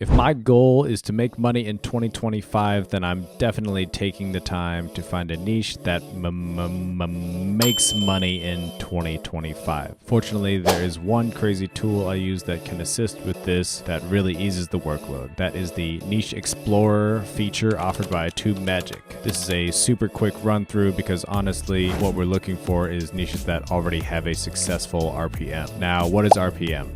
If my goal is to make money in 2025, then I'm definitely taking the time to find a niche that makes money in 2025. Fortunately, there is one crazy tool I use that can assist with this that really eases the workload. That is the Niche Explorer feature offered by TubeMagic. This is a super quick run through because honestly, what we're looking for is niches that already have a successful RPM. Now, what is RPM?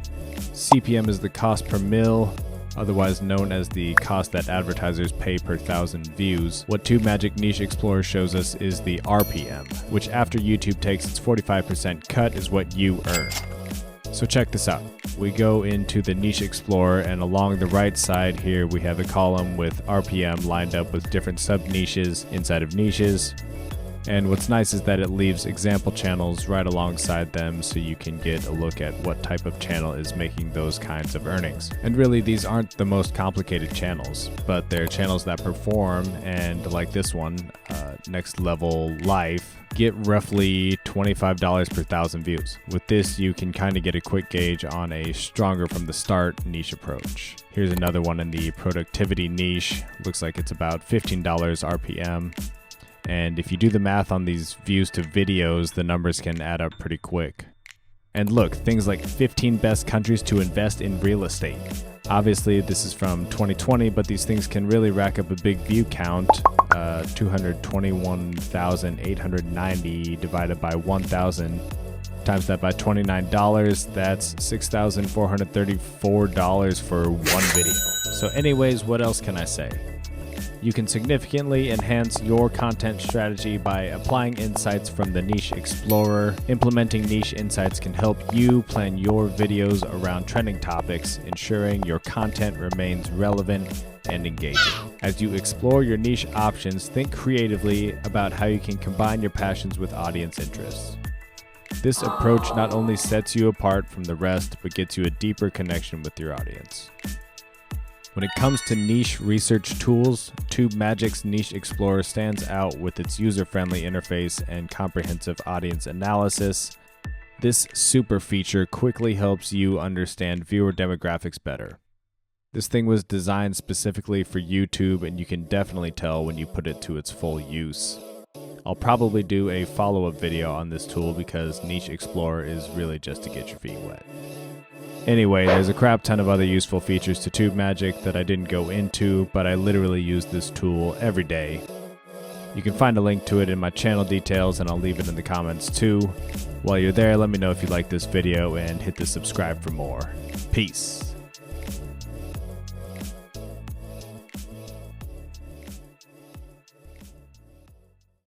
CPM is the cost per mil, otherwise known as the cost that advertisers pay per 1,000 views. What TubeMagic Niche Explorer shows us is the RPM, which after YouTube takes its 45% cut is what you earn. So check this out. We go into the Niche Explorer, and along the right side here we have a column with RPM lined up with different sub-niches inside of niches. And what's nice is that it leaves example channels right alongside them so you can get a look at what type of channel is making those kinds of earnings. And really, these aren't the most complicated channels, but they're channels that perform, and like this one, Next Level Life, get roughly $25 per 1,000 views. With this, you can kind of get a quick gauge on a stronger from the start niche approach. Here's another one in the productivity niche. Looks like it's about $15 RPM. And if you do the math on these views to videos, the numbers can add up pretty quick. And look, things like 15 best countries to invest in real estate. Obviously, this is from 2020, but these things can really rack up a big view count. 221,890 divided by 1,000. Times that by $29, that's $6,434 for one video. So anyways, what else can I say? You can significantly enhance your content strategy by applying insights from the Niche Explorer. Implementing niche insights can help you plan your videos around trending topics, ensuring your content remains relevant and engaging. As you explore your niche options, think creatively about how you can combine your passions with audience interests. This approach not only sets you apart from the rest, but gets you a deeper connection with your audience. When it comes to niche research tools, TubeMagic's Niche Explorer stands out with its user-friendly interface and comprehensive audience analysis. This super feature quickly helps you understand viewer demographics better. This thing was designed specifically for YouTube, and you can definitely tell when you put it to its full use. I'll probably do a follow-up video on this tool because Niche Explorer is really just to get your feet wet. Anyway, there's a crap ton of other useful features to TubeMagic that I didn't go into, but I literally use this tool every day. You can find a link to it in my channel details, and I'll leave it in the comments too. While you're there, let me know if you like this video and hit the subscribe for more. Peace.